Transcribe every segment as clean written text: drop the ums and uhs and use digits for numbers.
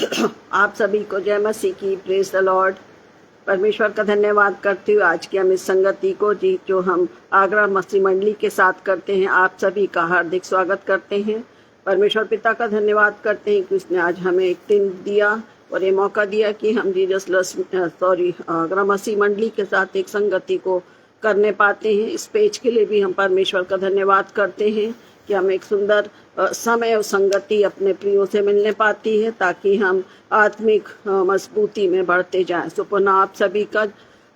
आप सभी को जय मसीह की, प्रेज द लॉर्ड। परमेश्वर का धन्यवाद करती हूँ आज की हम इस संगति को जी जो हम आगरा मसीह मंडली के साथ करते हैं। आप सभी का हार्दिक स्वागत करते हैं। परमेश्वर पिता का धन्यवाद करते हैं कि उसने आज हमें एक दिन दिया और ये मौका दिया कि हम आगरा मसीह मंडली के साथ एक संगति को करने पाते हैं। इस पेज के लिए भी हम परमेश्वर का धन्यवाद करते हैं कि हम एक सुंदर समय और संगति अपने प्रियों से मिलने पाती है ताकि हम आत्मिक मजबूती में बढ़ते जाएं। सो पुनः आप सभी का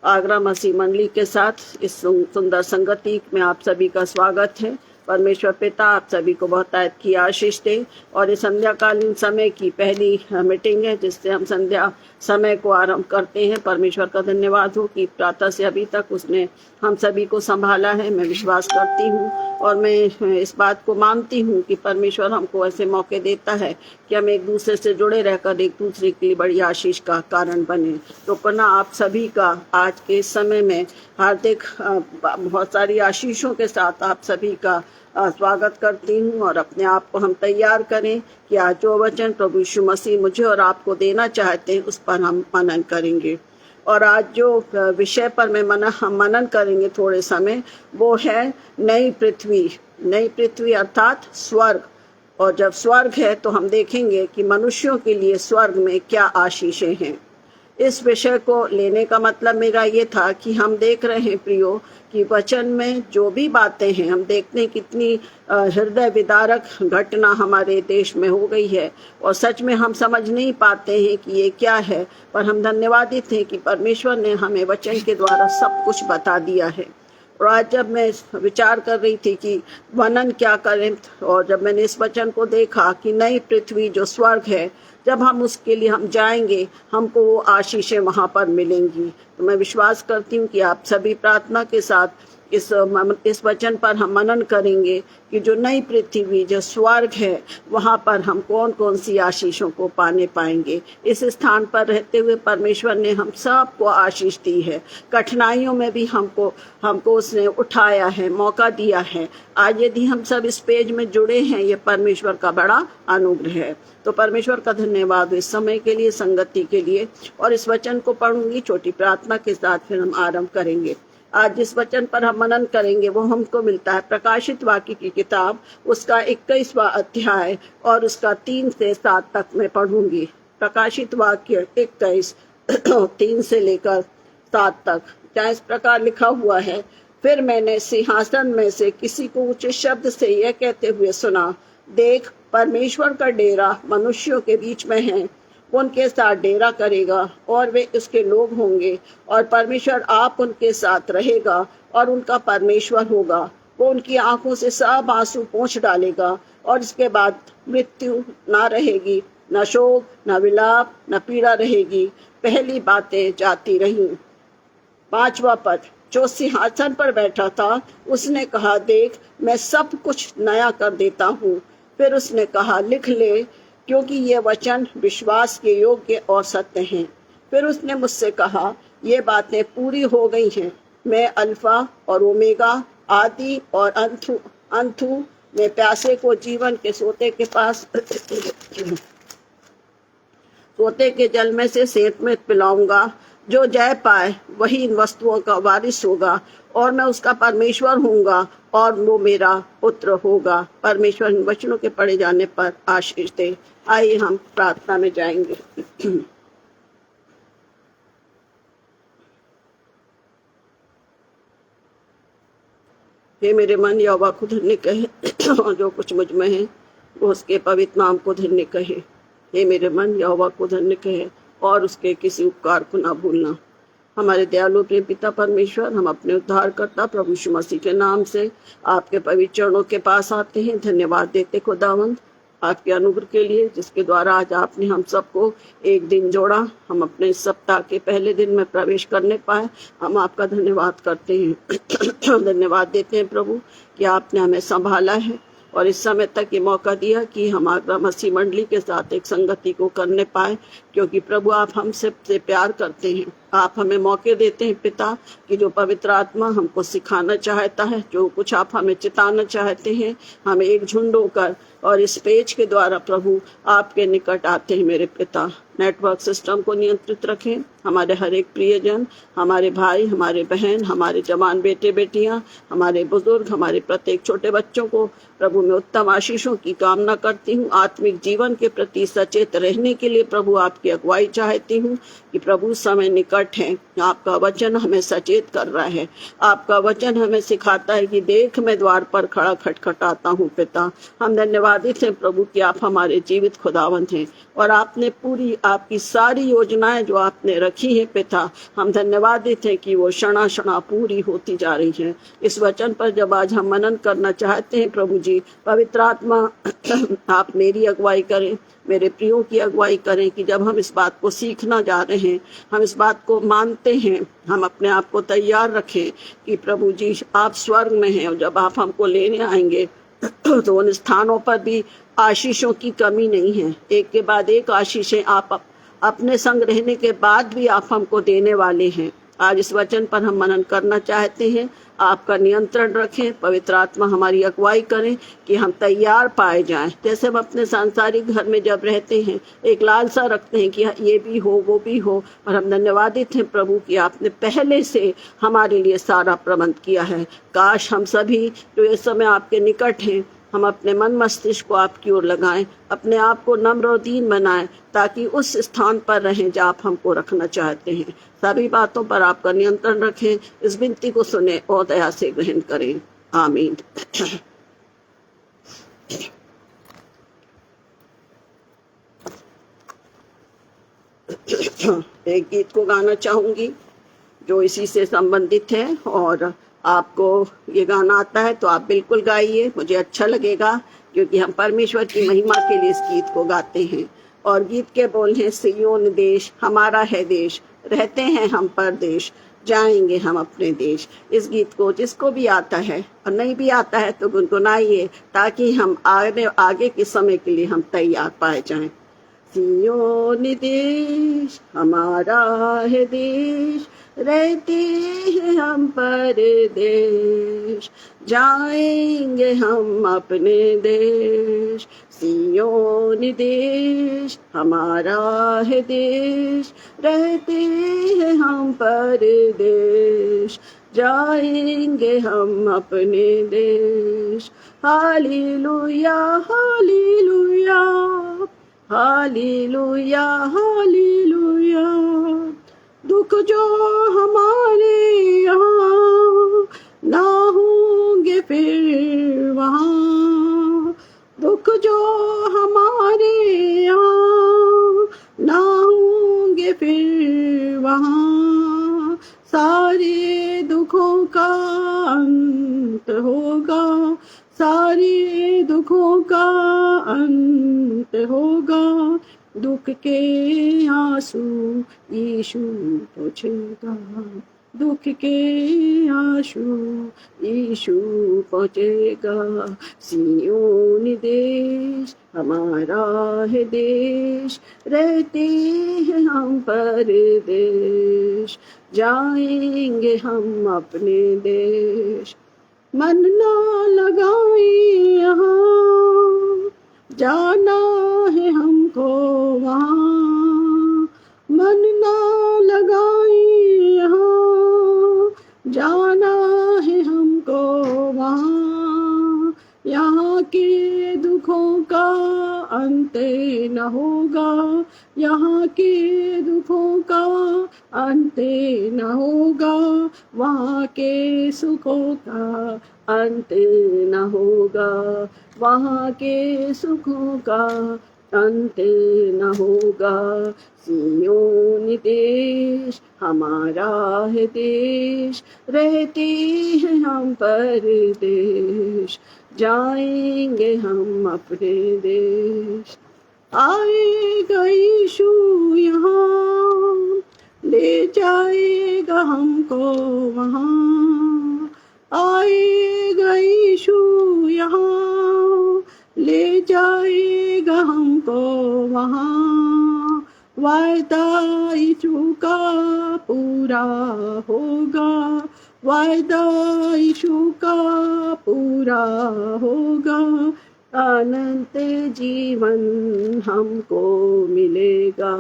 आगरा मसीह मंडली के साथ इस सुंदर संगति में आप सभी का स्वागत है। परमेश्वर पिता आप सभी को बहुत आयत की आशीष दे। और ये संध्याकालीन समय की पहली मीटिंग है जिससे हम संध्या समय को आरंभ करते हैं। परमेश्वर का धन्यवाद हो कि प्रातः से अभी तक उसने हम सभी को संभाला है। मैं विश्वास करती हूँ और मैं इस बात को मानती हूँ कि परमेश्वर हमको ऐसे मौके देता है कि हम एक दूसरे से जुड़े रहकर एक दूसरे के लिए बड़ी आशीष का कारण बने। तो पुनः आप सभी का आज के समय में हार्दिक बहुत सारी आशीषों के साथ आप सभी का स्वागत करती हूँ। और अपने आप को हम तैयार करें कि आज जो वचन प्रभु यीशु मसीह मुझे और आपको देना चाहते हैं उस पर हम मनन करेंगे। और आज जो विषय पर हम मनन करेंगे थोड़े समय, वो है नई पृथ्वी अर्थात स्वर्ग। और जब स्वर्ग है तो हम देखेंगे कि मनुष्यों के लिए स्वर्ग में क्या आशीषें हैं। इस विषय को लेने का मतलब मेरा ये था कि हम देख रहे हैं प्रियो कि वचन में जो भी बातें हैं, हम देखते हैं कितनी हृदय विदारक घटना हमारे देश में हो गई है और सच में हम समझ नहीं पाते हैं कि ये क्या है। पर हम धन्यवादित हैं कि परमेश्वर ने हमें वचन के द्वारा सब कुछ बता दिया है। और आज जब मैं विचार कर रही थी कि वर्णन क्या करें, और जब मैंने इस वचन को देखा कि नई पृथ्वी जो स्वर्ग है, जब हम उसके लिए हम जाएंगे हमको वो आशीषें वहाँ पर मिलेंगी। तो मैं विश्वास करती हूँ कि आप सभी प्रार्थना के साथ इस वचन पर हम मनन करेंगे कि जो नई पृथ्वी जो स्वर्ग है वहाँ पर हम कौन कौन सी आशीषों को पाने पाएंगे। इस स्थान पर रहते हुए परमेश्वर ने हम सबको आशीष दी है। कठिनाइयों में भी हमको उसने उठाया है, मौका दिया है। आज यदि हम सब इस पेज में जुड़े हैं, ये परमेश्वर का बड़ा अनुग्रह है। तो परमेश्वर का धन्यवाद इस समय के लिए, संगति के लिए। और इस वचन को पढ़ूंगी छोटी प्रार्थना के साथ, फिर हम आरंभ करेंगे। आज जिस वचन पर हम मनन करेंगे वो हमको मिलता है प्रकाशित वाक्य की किताब, उसका 21वां अध्याय और उसका 3 से 7 तक मैं पढ़ूंगी। प्रकाशित वाक्य 21 3 से लेकर 7 तक। क्या इस प्रकार लिखा हुआ है, फिर मैंने सिंहासन में से किसी को ऊंचे शब्द से यह कहते हुए सुना, देख परमेश्वर का डेरा मनुष्यों के बीच में है, उनके साथ डेरा करेगा और वे उसके लोग होंगे और परमेश्वर आप उनके साथ रहेगा और उनका परमेश्वर होगा। वो उनकी आंखों से सब आंसू पोंछ डालेगा और इसके बाद मृत्यु ना रहेगी, न शोक, न विलाप, न पीड़ा रहेगी। पहली बातें जाती रहीं। 5वां पद, जो सिंहासन पर बैठा था उसने कहा, देख मैं सब कुछ नया कर देता हूँ। फिर उसने कहा, लिख ले, क्योंकि ये वचन विश्वास के योग्य और सत्य हैं। फिर उसने मुझसे कहा, ये बातें पूरी हो गई हैं। मैं अल्फा और ओमेगा, आदि और अंतु मैं प्यासे को जीवन के सोते के जल में से सेंत में पिलाऊंगा। जो जय पाए वही इन वस्तुओं का वारिस होगा और मैं उसका परमेश्वर होऊंगा और वो मेरा पुत्र होगा। परमेश्वर इन वचनों के पढ़े जाने पर आशीष दे। आइए हम प्रार्थना में जाएंगे। हे मेरे मन, यहोवा को धन्य कहे और जो कुछ मुझ में है वो उसके पवित्र नाम को धन्य कहे। हे मेरे मन, यहोवा को धन्य कहे और उसके किसी उपकार को ना भूलना। हमारे दयालु प्रिय पिता परमेश्वर, हम अपने उद्धारकर्ता प्रभु यीशु मसीह के नाम से आपके पवित्र चरणों के पास आते हैं। धन्यवाद देते खुदावंद आपके अनुग्रह के लिए जिसके द्वारा आज आपने हम सबको एक दिन जोड़ा, हम अपने सप्ताह के पहले दिन में प्रवेश करने पाए। हम आपका धन्यवाद करते हैं। धन्यवाद देते हैं प्रभु कि आपने हमें संभाला है और इस समय तक ये मौका दिया कि हम आगरा मसीह मंडली के साथ एक संगति को करने पाए, क्योंकि प्रभु आप हमसे प्यार करते हैं। आप हमें मौके देते हैं पिता कि जो पवित्र आत्मा हमको सिखाना चाहता है, जो कुछ आप हमें चिताना चाहते हैं, हमें एक झुंड होकर और इस पेज के द्वारा प्रभु आपके निकट आते हैं। मेरे पिता नेटवर्क सिस्टम को नियंत्रित रखें, हमारे हर एक प्रियजन, हमारे भाई, हमारे बहन, हमारे जवान बेटे बेटियां, हमारे बुजुर्ग, हमारे प्रत्येक छोटे बच्चों को प्रभु में उत्तम आशीषों की कामना करती हूँ। आत्मिक जीवन के प्रति सचेत रहने के लिए प्रभु आपकी अगुवाई चाहती हूँ कि प्रभु समय निकट है। आपका वचन हमें सचेत कर रहा है, आपका वचन हमें सिखाता है कि देख मैं द्वार पर खड़ा खटखटाता हूँ। पिता हम धन्यवादित हैं प्रभु कि आप हमारे जीवित खुदावंत हैं और आपने पूरी आपकी सारी योजनाएं जो आपने रखी हैं पिता, हम धन्यवादित हैं कि वो क्षणा क्षणा पूरी होती जा रही हैं। इस वचन पर जब आज हम मनन करना चाहते हैं प्रभु जी, पवित्र आत्मा आप मेरी अगुवाई करें, मेरे प्रियो की अगुवाई करें कि जब हम इस बात को सीखना जा रहे हैं, हम इस बात को मानते हैं, हम अपने आप को तैयार रखें कि प्रभु जी आप स्वर्ग में हैं और जब आप हमको लेने आएंगे तो उन स्थानों पर भी आशीषों की कमी नहीं है। एक के बाद एक आशीषें आप अपने संग रहने के बाद भी आप हमको देने वाले हैं। आज इस वचन पर हम मनन करना चाहते हैं, आपका नियंत्रण रखें, पवित्र आत्मा हमारी अगुवाई करें कि हम तैयार पाए जाएं। जैसे हम अपने सांसारिक घर में जब रहते हैं एक लालसा रखते हैं कि ये भी हो वो भी हो, और हम धन्यवादित हैं प्रभु कि आपने पहले से हमारे लिए सारा प्रबंध किया है। काश हम सभी जो इस समय आपके निकट हैं, हम अपने मन मस्तिष्क को आपकी ओर लगाएं, अपने आप को नम्र और दीन बनाएं, ताकि उस स्थान पर रहें जहाँ आप हमको रखना चाहते हैं। सभी बातों पर आपका नियंत्रण रखें। इस विनती को सुने और दया से ग्रहण करें, आमीन। एक गीत को गाना चाहूंगी जो इसी से संबंधित है, और आपको ये गाना आता है तो आप बिल्कुल गाइए, मुझे अच्छा लगेगा, क्योंकि हम परमेश्वर की महिमा के लिए इस गीत को गाते हैं। और गीत के बोल हैं, सियोन देश हमारा है देश, रहते हैं हम परदेश, जाएंगे हम अपने देश। इस गीत को जिसको भी आता है और नहीं भी आता है तो गुनगुनाइए, ताकि हम आगे के समय के लिए हम तैयार पाए जाएं। सियोन देश हमारा है देश, रहते हैं हम परदेश, जाएंगे हम अपने देश। सियोन देश हमारा है देश, रहते हैं हम परदेश, जाएंगे हम अपने देश। Hallelujah hallelujah hallelujah hallelujah. दुख जो हमारे यहाँ ना होंगे फिर वहाँ, दुख जो हमारे यहाँ ना होंगे फिर वहाँ, सारे दुखों का अंत होगा, सारे दुखों का अंत होगा। दुख के आंसू यीशु पोंछेगा, दुख के आंसू यीशु पोंछेगा। सियोन देश हमारा है देश, रहते हैं हम परदेश, जाएंगे हम अपने देश। मन ना लगाए यहाँ, जाना है हमको वहाँ, मन ना लगाए यहाँ, जाना है हमको वहाँ। यहाँ के दुखों का अंत न होगा, यहाँ के दुखों का अंत न होगा, वहाँ के सुखों का अंत न होगा, वहाँ के सुखों का अंत न होगा। सियोन देश हमारा है देश, रहते हैं हम परदेश, जाएंगे हम अपने देश। आएगा यीशु यहाँ, ले जाएगा हमको वहाँ, आएगा यीशु यहाँ, हमको वहाँ, वायदा यीशु का पूरा होगा, वायदा यीशु का पूरा होगा, अनंत जीवन हमको मिलेगा,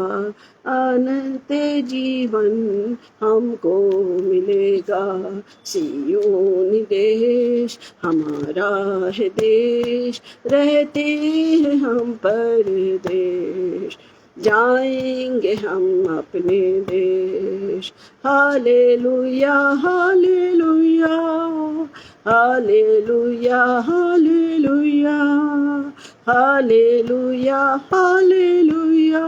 अनंत जीवन हमको मिलेगा। सियोन देश हमारा है देश, रहते हैं हम परदेश, जाएंगे हम अपने देश। Hallelujah hallelujah hallelujah hallelujah hallelujah hallelujah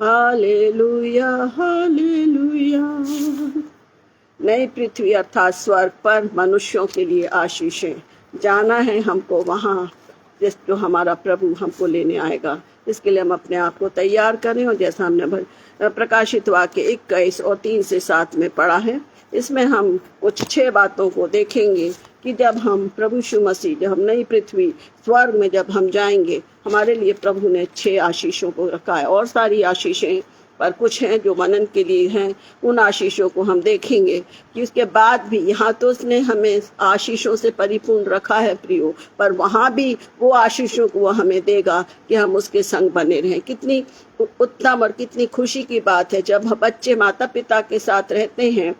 hallelujah hallelujah. नई पृथ्वी अर्थात स्वर्ग पर मनुष्यों के लिए आशीषें, जाना है हमको वहाँ जिस जो हमारा प्रभु हमको लेने आएगा। इसके लिए हम अपने आप को तैयार करें, और जैसा हमने प्रकाशित वाक्य 21 और 3 से 7 में पढ़ा है, इसमें हम कुछ 6 बातों को देखेंगे कि जब हम प्रभु यीशु मसीह, जब हम नई पृथ्वी स्वर्ग में जब हम जाएंगे, हमारे लिए प्रभु ने 6 आशीषों को रखा है। और सारी आशीषें पर कुछ हैं जो मनन के लिए हैं, उन आशीषों को हम देखेंगे कि उसके बाद भी यहाँ तो उसने हमें आशीषों से परिपूर्ण रखा है प्रियो, पर वहाँ भी वो आशीषों को वो हमें देगा कि हम उसके संग बने रहें। कितनी उत्तम और कितनी खुशी की बात है जब बच्चे माता पिता के साथ रहते हैं,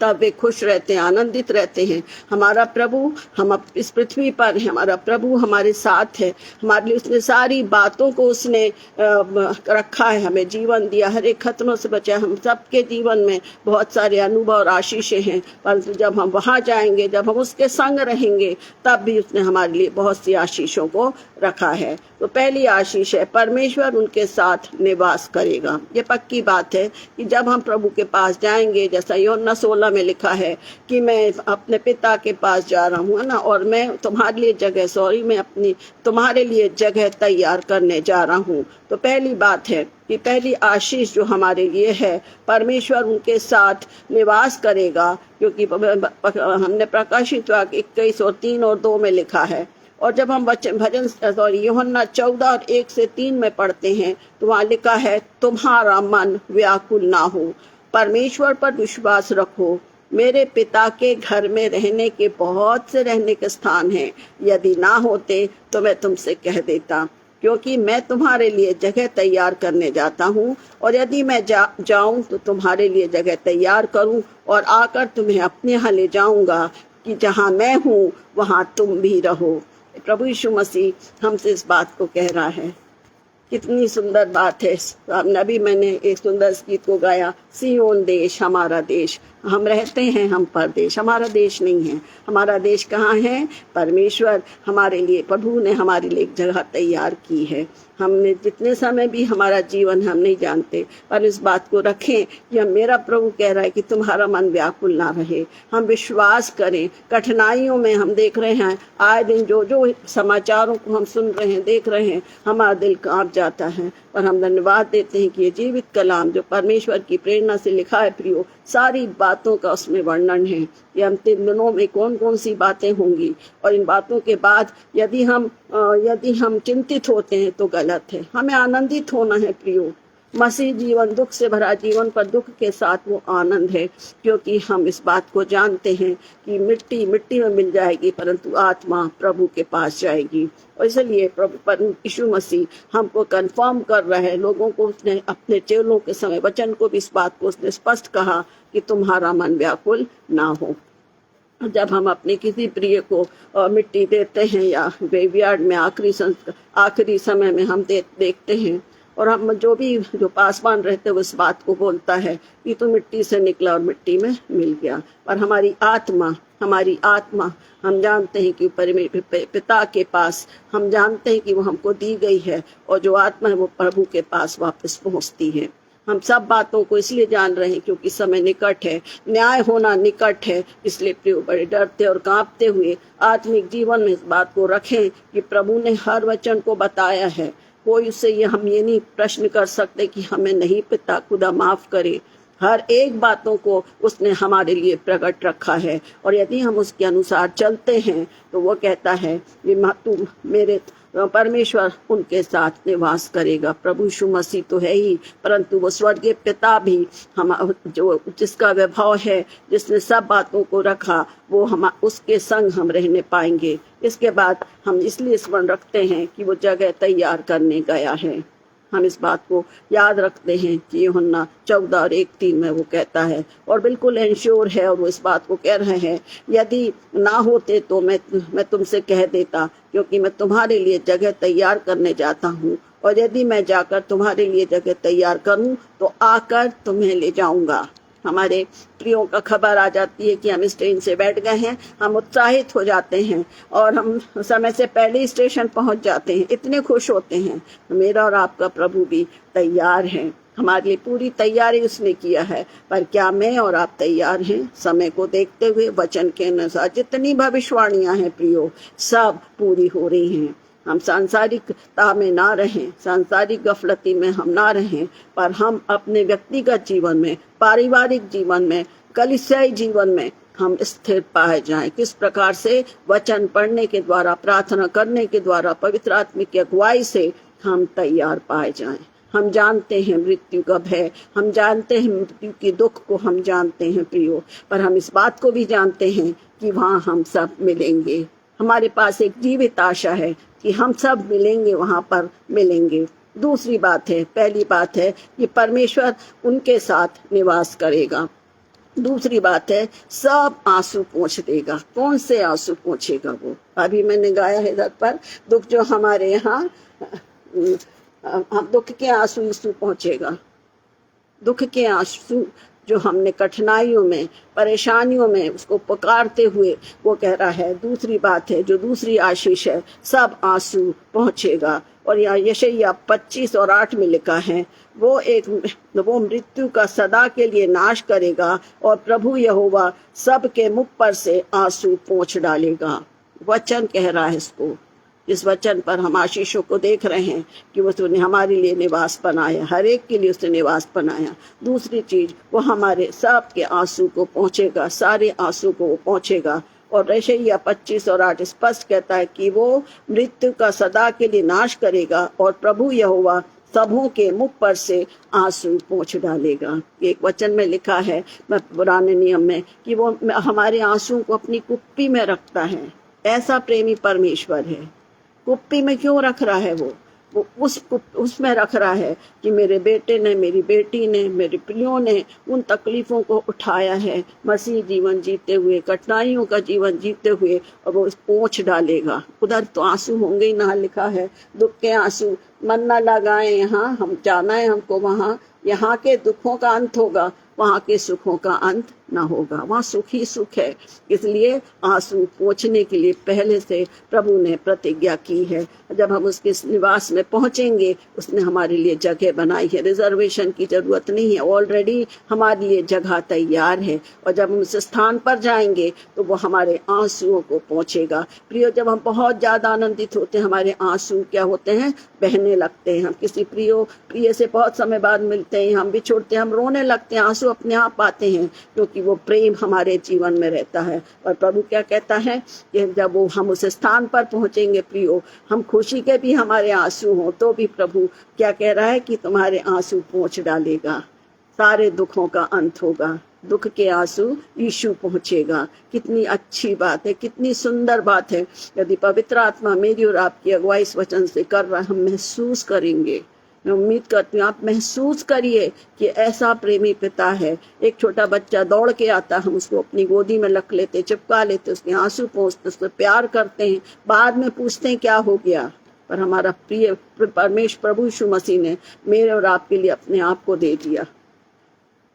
तब वे खुश रहते हैं, आनंदित रहते हैं। हमारा प्रभु, हम इस पृथ्वी पर हैं, हमारा प्रभु हमारे साथ है, हमारे लिए उसने सारी बातों को उसने रखा है, हमें जीवन दिया, हर एक खतरों से बचाया। हम सबके जीवन में बहुत सारे अनुभव और आशीषें हैं, परंतु जब हम वहाँ जाएंगे, जब हम उसके संग रहेंगे, तब भी उसने हमारे लिए बहुत सी आशीषों को रखा है। तो पहली आशीष है, परमेश्वर उनके साथ निवास करेगा। ये पक्की बात है कि जब हम प्रभु के पास जाएंगे, जैसा यूहन्ना 16 में लिखा है कि मैं अपने पिता के पास जा रहा हूँ, है ना, और मैं तुम्हारे लिए मैं अपनी तुम्हारे लिए जगह तैयार करने जा रहा हूँ। तो पहली बात है कि पहली आशीष जो हमारे लिए है, परमेश्वर उनके साथ निवास करेगा, क्योंकि हमने प्रकाशित वाक्य 21 और 3 और 2 में लिखा है। और जब हम भजन यूहन्ना 14 और 1 से 3 में पढ़ते हैं, तो वहाँ लिखा है, तुम्हारा मन व्याकुल ना हो, परमेश्वर पर विश्वास रखो, मेरे पिता के घर में रहने के बहुत से रहने के स्थान हैं, यदि ना होते तो मैं तुमसे कह देता, क्योंकि मैं तुम्हारे लिए जगह तैयार करने जाता हूँ, और यदि मैं जाऊँ तो तुम्हारे लिए जगह तैयार करूँ और आकर तुम्हें अपने यहाँ ले जाऊँगा, कि जहाँ मैं हूँ वहाँ तुम भी रहो। प्रभु यीशु मसीह हमसे इस बात को कह रहा है। कितनी सुंदर बात है। अभी मैंने एक सुंदर गीत को गाया, सियोन देश हमारा देश, हम रहते हैं हम परदेश, हमारा देश नहीं है। हमारा देश कहाँ है? परमेश्वर हमारे लिए, प्रभु ने हमारे लिए एक जगह तैयार की है। हमने जितने समय भी हमारा जीवन हम नहीं जानते, पर इस बात को रखें कि हम, मेरा प्रभु कह रहा है कि तुम्हारा मन व्याकुल ना रहे। हम विश्वास करें। कठिनाइयों में हम देख रहे हैं आए दिन जो समाचारों को हम सुन रहे हैं, देख रहे हैं, हमारा दिल कांप जाता है, पर हम धन्यवाद देते हैं कि ये जीवित कलाम जो परमेश्वर की प्रेरणा से लिखा है प्रियो, सारी बातों का उसमें वर्णन है कि अंतिम दिनों में कौन कौन सी बातें होंगी। और इन बातों के बाद यदि हम चिंतित होते हैं तो गलत है। हमें आनंदित होना है प्रियो। मसीह जीवन, दुख से भरा जीवन, पर दुख के साथ वो आनंद है, क्योंकि हम इस बात को जानते हैं कि मिट्टी मिट्टी में मिल जाएगी, परंतु आत्मा प्रभु के पास जाएगी। और इसलिए प्रभु यीशु मसीह हमको कंफर्म कर रहा है, लोगों को उसने अपने चेलों के समय वचन को भी इस बात को उसने स्पष्ट कहा कि तुम्हारा मन व्याकुल ना हो। जब हम अपने किसी प्रिय को मिट्टी देते हैं या ग्रेवयार्ड में आखिरी समय में हम देखते हैं, और हम जो पासवान रहते हैं उस बात को बोलता है कि तो मिट्टी से निकला और मिट्टी में मिल गया। पर हमारी आत्मा हम जानते हैं कि पिता के पास, हम जानते हैं कि वो हमको दी गई है, और जो आत्मा है वो प्रभु के पास वापस पहुंचती है। हम सब बातों को इसलिए जान रहे हैं क्योंकि समय निकट है, न्याय होना निकट है। इसलिए प्रियो, बड़े डरते और कांपते हुए आत्मिक जीवन में इस बात को रखें कि प्रभु ने हर वचन को बताया है। कोई उससे हम ये नहीं प्रश्न कर सकते कि हमें नहीं पिता खुदा माफ करे, हर एक बातों को उसने हमारे लिए प्रकट रखा है, और यदि हम उसके अनुसार चलते हैं तो वो कहता है कि तुम मेरे परमेश्वर उनके साथ निवास करेगा। प्रभु यीशु मसीह तो है ही, परंतु वो स्वर्गीय पिता भी हम जो जिसका वैभव है, जिसने सब बातों को रखा, वो हम उसके संग हम रहने पाएंगे। इसके बाद हम इसलिए स्मरण रखते हैं कि वो जगह तैयार करने गया है। हम इस बात को याद रखते हैं कि यूहन्ना 14:1-3 में वो कहता है, और बिल्कुल इंश्योर है, और वो इस बात को कह रहे हैं, यदि ना होते तो मैं तुमसे कह देता, क्योंकि मैं तुम्हारे लिए जगह तैयार करने जाता हूँ, और यदि मैं जाकर तुम्हारे लिए जगह तैयार करूँ तो आकर तुम्हें ले जाऊंगा। हमारे प्रियों का खबर आ जाती है कि हम इस ट्रेन से बैठ गए हैं, हम उत्साहित हो जाते हैं और हम समय से पहले ही स्टेशन पहुंच जाते हैं, इतने खुश होते हैं। मेरा और आपका प्रभु भी तैयार है, हमारे लिए पूरी तैयारी उसने किया है। पर क्या मैं और आप तैयार हैं? समय को देखते हुए वचन के अनुसार जितनी भविष्यवाणियां हैं प्रियो, सब पूरी हो रही हैं। हम सांसारिकता में ना रहें, सांसारिक गफलती में हम ना रहें, पर हम अपने व्यक्तिगत जीवन में, पारिवारिक जीवन में, कलीसियाई जीवन में हम स्थिर पाए जाएं। किस प्रकार से? वचन पढ़ने के द्वारा, प्रार्थना करने के द्वारा, पवित्र आत्मा की अगुवाई से हम तैयार पाए जाएं। हम जानते हैं मृत्यु कब है, हम जानते हैं मृत्यु के दुख को हम जानते हैं प्रियो, पर हम इस बात को भी जानते हैं कि वहाँ हम सब मिलेंगे। हमारे पास एक जीवित आशा है कि हम सब मिलेंगे, वहां पर मिलेंगे। दूसरी बात है, पहली बात है कि परमेश्वर उनके साथ निवास करेगा। दूसरी बात है, सब आंसू पोंछ देगा। कौन से आंसू पोंछेगा? वो अभी मैंने गाया है इधर पर, दुख जो हमारे यहाँ, हम दुख के आंसू यीशु पहुंचेगा। दुख के आंसू जो हमने कठिनाइयों में, परेशानियों में उसको पुकारते हुए वो कह रहा है। दूसरी बात है, जो दूसरी आशीष है, सब आंसू पहुंचेगा। और यहाँ यशायाह 25:8 में लिखा है, वो मृत्यु का सदा के लिए नाश करेगा, और प्रभु यहोवा सबके मुख पर से आंसू पोंछ डालेगा। वचन कह रहा है इसको। इस वचन पर हम आशीषों को देख रहे हैं कि उसने हमारे लिए निवास बनाया, हर एक के लिए उसने निवास बनाया। दूसरी चीज, वो हमारे सब के आंसू को पहुंचेगा, सारे आंसू को वो पहुंचेगा। और यशायाह 25:8 स्पष्ट कहता है कि वो मृत्यु का सदा के लिए नाश करेगा, और प्रभु यहोवा सबों के मुख पर से आंसू पोंछ डालेगा। एक वचन में लिखा है पुराने नियम में कि वो हमारे आंसू को अपनी कुप्पी में रखता है। ऐसा प्रेमी परमेश्वर है। कुप्पी में क्यों रख रहा है? वो उसमें रख रहा है कि मेरे बेटे ने, मेरी बेटी ने, मेरे प्रियों ने उन तकलीफों को उठाया है, मसीह जीवन जीते हुए, कठिनाइयों का जीवन जीते हुए, और वो पोंछ डालेगा। उधर तो आंसू होंगे ही ना, लिखा है दुख के आंसू मन न लगाए, यहाँ हम जाना है हमको, वहाँ यहाँ के दुखों का अंत होगा, वहाँ के सुखों का अंत ना होगा। वहाँ सुख ही सुख है। इसलिए आंसू पोंछने के लिए पहले से प्रभु ने प्रतिज्ञा की है। जब हम उसके निवास में पहुंचेंगे, उसने हमारे लिए जगह बनाई है। रिजर्वेशन की जरूरत नहीं है, ऑलरेडी हमारे लिए जगह तैयार है। और जब हम उस स्थान पर जाएंगे तो वो हमारे आंसुओं को पहुंचेगा। प्रियो, जब हम बहुत ज्यादा आनंदित होते हैं, हमारे आंसू क्या होते हैं? बहने लगते हैं। हम किसी प्रिय से बहुत समय बाद मिलते हैं, हम बिछुड़ते हैं, हम रोने लगते हैं, आंसू अपने आप आते हैं, क्योंकि वो प्रेम हमारे जीवन में रहता है। और प्रभु क्या कहता है कि जब वो हम उस स्थान पर पहुंचेंगे प्रियो, हम खुशी के भी हमारे आंसू हों तो भी प्रभु क्या कह रहा है कि तुम्हारे आंसू पोंछ डालेगा, सारे दुखों का अंत होगा। दुख के आंसू यीशु पहुंचेगा। कितनी अच्छी बात है, कितनी सुंदर बात है। यदि पवित्र आत्मा मेरी और आपकी अगुवाई इस वचन से कर रहा है, हम महसूस करेंगे। मैं उम्मीद करती हूँ आप महसूस करिए कि ऐसा प्रेमी पिता है। एक छोटा बच्चा दौड़ के आता, हम उसको अपनी गोदी में रख लेते, चिपका लेते, उसके आंसू पोंछते, उसको प्यार करते हैं, बाद में पूछते हैं क्या हो गया। पर हमारा प्रिय परमेश्वर प्रभु यीशु मसीह ने मेरे और आपके लिए अपने आप को दे दिया।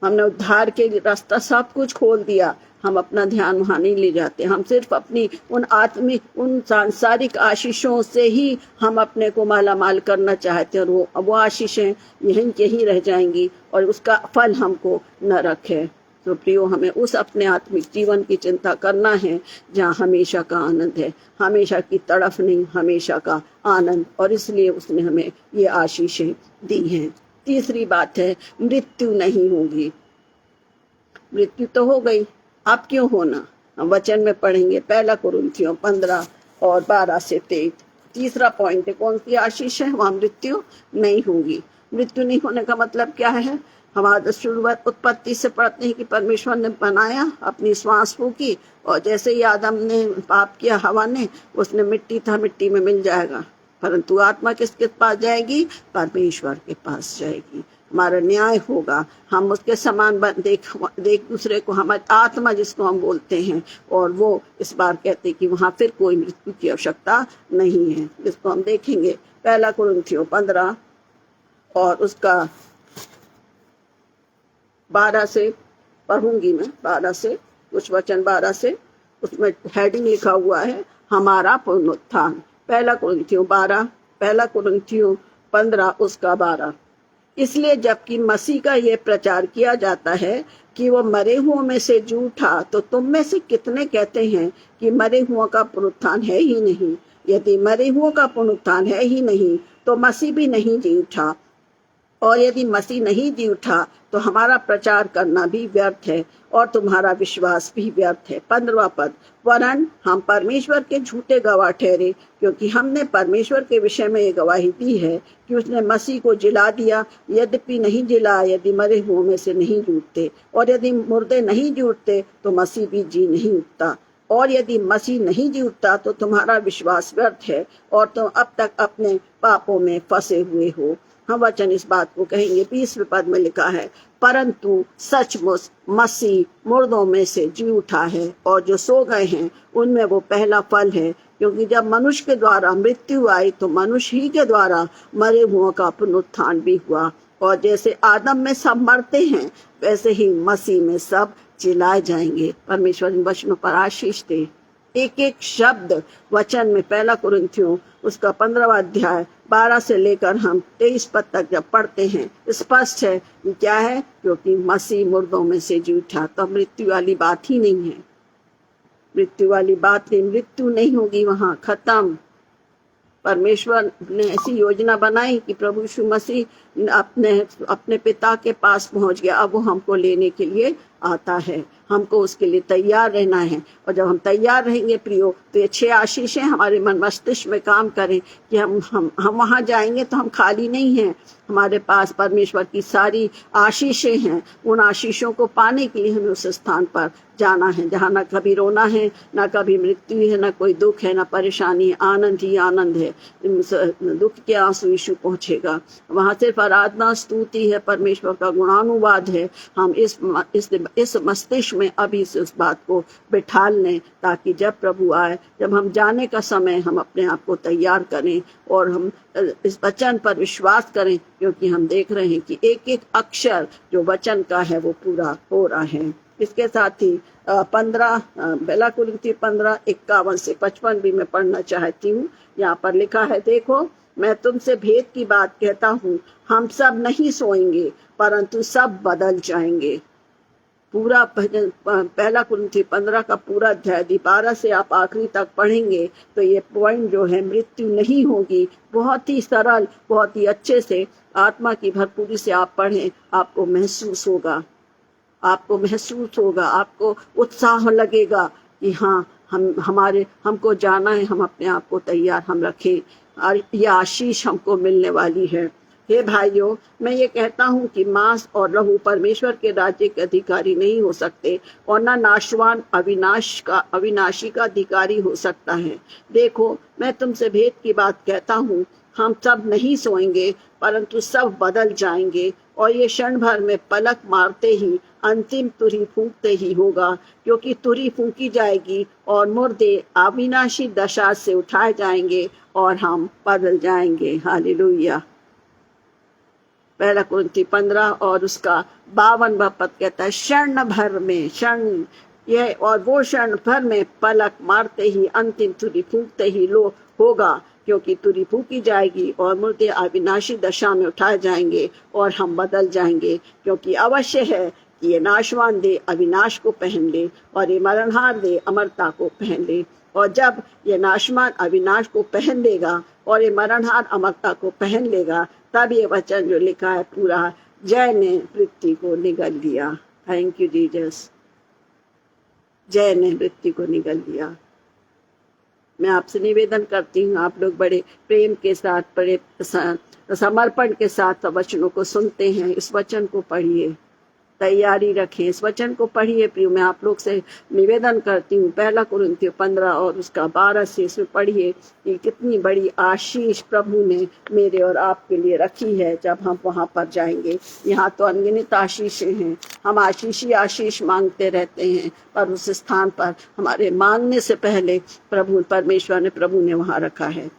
हमने उद्धार के रास्ता सब कुछ खोल दिया। हम अपना ध्यान वहां नहीं ले जाते। हम सिर्फ अपनी उन आत्मिक, उन सांसारिक आशीषों से ही हम अपने को माला माल करना चाहते हैं, और वो आशीषें यहीं रह जाएंगी और उसका फल हमको न रखे। तो प्रियो, हमें उस अपने आत्मिक जीवन की चिंता करना है जहाँ हमेशा का आनंद है, हमेशा की तड़फ नहीं, हमेशा का आनंद। और इसलिए उसने हमें ये आशीषें दी हैं। तीसरी बात है, मृत्यु नहीं होगी। मृत्यु तो हो गई, अब क्यों होना। हम वचन में पढ़ेंगे 1 कुरिन्थियों 15 और 12 से 23। तीसरा पॉइंट है, कौन सी आशीष है, वहां मृत्यु नहीं होगी। मृत्यु नहीं होने का मतलब क्या है। हमारा शुरुआत उत्पत्ति से पढ़ते हैं कि परमेश्वर ने बनाया, अपनी श्वास फूकी, और जैसे ही आदम ने पाप किया, हवा ने, उसने मिट्टी था, मिट्टी में मिल जाएगा। परंतु आत्मा किसके पास जाएगी, परमेश्वर के पास जाएगी। हमारा न्याय होगा, हम उसके समान देख दूसरे को, हमारी आत्मा जिसको हम बोलते हैं, और वो इस बार कहते हैं कि वहां फिर कोई मृत्यु की आवश्यकता नहीं है, जिसको हम देखेंगे 1 कुरिन्थियों 15 और उसका 12 से पढ़ूंगी मैं, 12 से कुछ वचन, 12 से, उसमें हेडिंग लिखा हुआ है हमारा पुनरुत्थान। 1 कुरिन्थियों 12, 1 कुरिन्थियों 15 उसका 12। इसलिए जबकि मसीह का ये प्रचार किया जाता है कि वो मरे हुओं में से जी उठा, तो तुम में से कितने कहते हैं कि मरे हुओं का पुनरुत्थान है ही नहीं। यदि मरे हुओं का पुनरुत्थान है ही नहीं, तो मसीह भी नहीं जी उठा, और यदि मसीह नहीं जी उठा, तो हमारा प्रचार करना भी व्यर्थ है और तुम्हारा विश्वास भी व्यर्थ है। 15वां पद, वरन हम परमेश्वर के झूठे गवाह ठहरे, क्योंकि हमने परमेश्वर के विषय में ये गवाही दी है कि उसने मसीह को जिला दिया, यद्यपि नहीं जिला यदि मरे हुओं में से नहीं जुटते, और यदि मुर्दे नहीं जुटते तो मसीह भी जी नहीं उठता, और यदि मसीह नहीं जी उठता तो तुम्हारा विश्वास व्यर्थ है और तुम अब तक अपने पापों में फंसे हुए हो। हम वचन इस बात को कहेंगे। 20वें पद में लिखा है, परंतु सचमुच मसीह मुर्दों में से जी उठा है, और जो सो गए हैं उनमें वो पहला फल है। क्योंकि जब मनुष्य के द्वारा मृत्यु आई, तो मनुष्य ही के द्वारा मरे हुओं का पुनरुत्थान भी हुआ। और जैसे आदम में सब मरते हैं, वैसे ही मसीह में सब जिलाए जाएंगे। परमेश्वर इन वचनों पर आशीष दे। एक एक शब्द वचन में 1 कुरिन्थियों उसका 15वां अध्याय 12 से लेकर हम 23 पद तक जब पढ़ते हैं, स्पष्ट है कि क्या है, क्योंकि मसीह मुर्दों में से जी उठा, तो मृत्यु वाली बात ही नहीं है। मृत्यु वाली बात नहीं, मृत्यु नहीं होगी वहां, खत्म। परमेश्वर ने ऐसी योजना बनाई कि प्रभु यीशु मसीह अपने पिता के पास पहुंच गया। अब वो हमको लेने के लिए आता है, हमको उसके लिए तैयार रहना है। और जब हम तैयार रहेंगे प्रियो, तो ये 6 आशीषें हमारे मन मस्तिष्क में काम करें कि हम वहां जाएंगे तो हम खाली नहीं हैं। हमारे पास परमेश्वर की सारी आशीषें हैं। उन आशीषों को पाने के लिए हमें उस स्थान पर जाना है जहाँ ना कभी रोना है, ना कभी मृत्यु है, ना कोई दुख है, ना परेशानी है, आनंद ही आनंद है। दुख के आंसू यीशु पहुंचेगा। वहां सिर्फ आराधना स्तुति है, परमेश्वर का गुणानुवाद है। हम इस मस्तिष्क में अभी इस बात को बिठा लें, ताकि जब प्रभु आए, जब हम जाने का समय, हम अपने आप को तैयार करें और हम इस वचन पर विश्वास करें, क्योंकि हम देख रहे हैं कि एक एक अक्षर जो वचन का है वो पूरा हो रहा है। इसके साथ ही 1 कुरिन्थियों 15:51 से 55 भी मैं पढ़ना चाहती हूँ। यहाँ पर लिखा है, देखो मैं तुमसे भेद की बात कहता हूँ, हम सब नहीं सोएंगे, परंतु सब बदल जाएंगे। पूरा 1 कुरिन्थियों 15 का पूरा अध्याय 12 से आप आखिरी तक पढ़ेंगे तो ये पॉइंट जो है, मृत्यु नहीं होगी, बहुत ही सरल, बहुत ही अच्छे से आत्मा की भरपूरी से आप पढ़ें, आपको महसूस होगा, आपको उत्साह लगेगा कि हाँ, हमको जाना है, हम अपने आप को तैयार हम रखें, और ये आशीष हमको मिलने वाली है। हे भाइयों, मैं ये कहता हूँ कि मांस और लहू परमेश्वर के राज्य के अधिकारी नहीं हो सकते, और न नाशवान अविनाशी का अधिकारी हो सकता है। देखो मैं तुमसे भेद की बात कहता हूँ, हम सब नहीं सोएंगे, परंतु सब बदल जाएंगे, और ये क्षण भर में पलक मारते ही, अंतिम तुरही फूंकते ही होगा। क्योंकि तुरही फूंकी जाएगी और मुर्दे अविनाशी दशा से उठाए जाएंगे और हम बदल जाएंगे। हालेलुया। 1 कुरिन्थियों 15 और उसका 52वां पद कहता है, क्षण भर में, क्षण ये और वो क्षण भर में पलक मारते ही, अंतिम तुरही फूंकते ही लो होगा। क्योंकि तुरही फूंकी जाएगी और मुर्दे अविनाशी दशा में उठाए जाएंगे और हम बदल जाएंगे। क्योंकि अवश्य है कि ये नाशवान दे अविनाश को पहन ले, और ये मरणहार दे अमरता को पहन ले। और जब ये नाशवान अविनाश को पहन लेगा और ये मरणहार अमरता को पहन लेगा, तब ये वचन जो लिखा है पूरा, जय ने पृथ्वी को निगल लिया। Thank you Jesus. जय ने मृत्यु को निगल दिया। मैं आपसे निवेदन करती हूँ, आप लोग बड़े प्रेम के साथ, बड़े समर्पण के साथ वचनों को सुनते हैं। इस वचन को पढ़िए, तैयारी रखें, इस वचन को पढ़िए। प्रिय, मैं आप लोग से निवेदन करती हूँ, 1 कुरिन्थियों 15 और उसका 12 से इसमें पढ़िए कि कितनी बड़ी आशीष प्रभु ने मेरे और आपके लिए रखी है जब हम वहां पर जाएंगे। यहाँ तो अनगिनत आशीषें हैं, हम आशीष ही आशीष मांगते रहते हैं, पर उस स्थान पर हमारे मांगने से पहले परमेश्वर ने प्रभु ने वहां रखा है।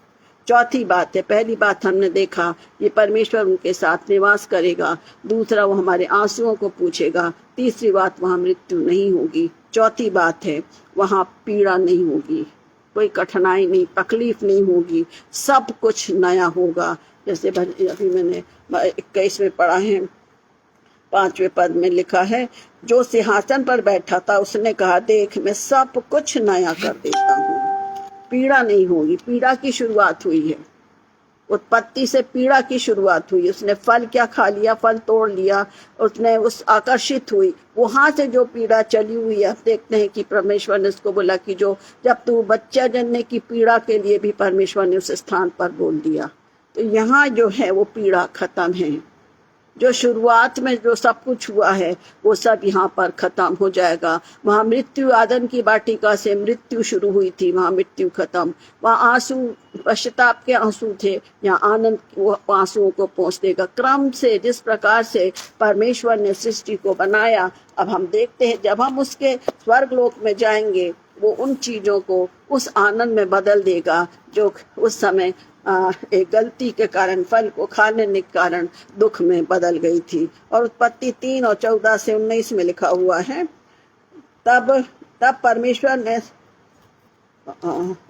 चौथी बात है, पहली बात हमने देखा ये परमेश्वर उनके साथ निवास करेगा। दूसरा, वो हमारे आंसुओं को पूछेगा। तीसरी बात, वहां मृत्यु नहीं होगी। चौथी बात है, वहां पीड़ा नहीं होगी, कोई कठिनाई नहीं, तकलीफ नहीं होगी, सब कुछ नया होगा। जैसे अभी मैंने 21 में पढ़ा है, 5वें पद में लिखा है, जो सिंहासन पर बैठा था उसने कहा, देख मैं सब कुछ नया कर देता हूँ। पीड़ा नहीं होगी। पीड़ा की शुरुआत हुई है, उत्पत्ति से पीड़ा की शुरुआत हुई। उसने फल क्या खा लिया, फल तोड़ लिया, उसने उस आकर्षित हुई, वहां से जो पीड़ा चली हुई है। आप देखते हैं कि परमेश्वर ने उसको बोला कि जो जब तू बच्चा जनने की पीड़ा के लिए भी परमेश्वर ने उस स्थान पर बोल दिया। तो यहाँ जो है वो पीड़ा खत्म है। जो शुरुआत में जो सब कुछ हुआ है वो सब यहाँ पर खत्म हो जाएगा। वहां मृत्यु, आदम की वाटिका से मृत्यु शुरू हुई थी, वहां मृत्यु खत्म। वहां आंसू, पश्चाताप के आंसू थे, यहाँ आनंद वो आंसुओं को पहुंच देगा। क्रम से, जिस प्रकार से परमेश्वर ने सृष्टि को बनाया, अब हम देखते हैं जब हम उसके स्वर्ग लोक में जाएंगे, वो उन चीजों को उस आनंद में बदल देगा जो उस समय एक गलती के कारण, फल को खाने के कारण दुख में बदल गई थी। और उत्पत्ति 3 और 14 से 19 में लिखा हुआ है, तब परमेश्वर ने,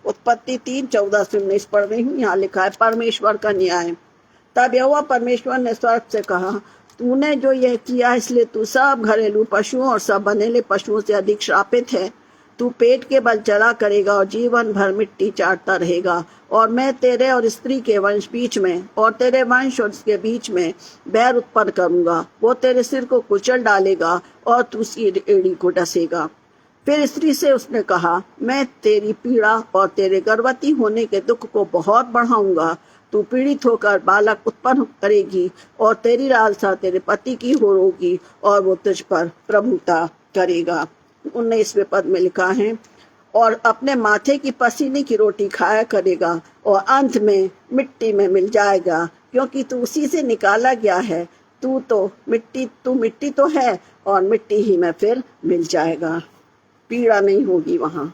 उत्पत्ति 3 14 से 19 पढ़ रही हूँ। यहाँ लिखा है परमेश्वर का न्याय। तब यहोवा परमेश्वर ने स्वर्ग से कहा, तूने जो यह किया इसलिए तू सब घरेलू पशुओं और सब बनेले पशुओं से अधिक श्रापित है। तू पेट के बल चला करेगा और जीवन भर मिट्टी चाटता रहेगा। और मैं तेरे और स्त्री के वंश बीच में और तेरे वंश और उसके बीच में बैर उत्पन्न करूंगा। वो तेरे सिर को कुचल डालेगा और तू उसकी एड़ी को डसेगा। फिर स्त्री से उसने कहा, मैं तेरी पीड़ा और तेरे गर्भवती होने के दुख को बहुत बढ़ाऊंगा। तू पीड़ित होकर बालक उत्पन्न करेगी और तेरी लालसा तेरे पति की होगी और वो तुझ पर प्रभुता करेगा। 19वें पद में लिखा है, और अपने माथे की पसीने की रोटी खाया करेगा और अंत में मिट्टी में मिल जाएगा, क्योंकि तू उसी से निकाला गया है। तू मिट्टी तो है और मिट्टी ही में फिर मिल जाएगा। पीड़ा नहीं होगी वहां।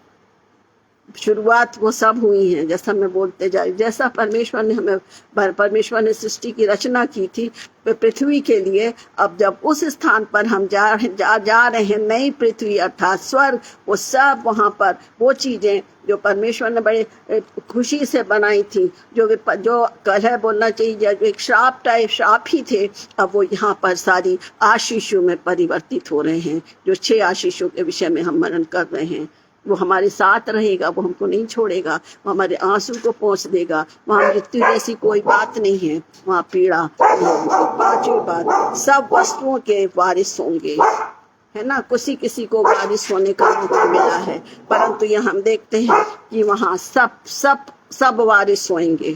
शुरुआत वो सब हुई है, जैसा मैं बोलते जाए, जैसा परमेश्वर ने सृष्टि की रचना की थी पृथ्वी के लिए। अब जब उस स्थान पर हम जा रहे हैं, नई पृथ्वी अर्थात स्वर्ग, वो सब वहां पर वो चीजें जो परमेश्वर ने बड़े खुशी से बनाई थी, जो कलह बोलना चाहिए, जो एक श्राप ही थे, अब वो यहाँ पर सारी आशीषों में परिवर्तित हो रहे हैं। जो 6 आशीषों के विषय में हम मनन कर रहे हैं, वो हमारे साथ रहेगा, वो हमको नहीं छोड़ेगा, वो हमारे आंसू को पहुंच देगा। वहां मृत्यु जैसी कोई बात नहीं है, वहां पीड़ा। 5वीं बात, सब वस्तुओं के वारिस होंगे, है ना। किसी को वारिस होने का मौका मिला है, परंतु यहाँ हम देखते हैं कि वहां सब वारिस होंगे।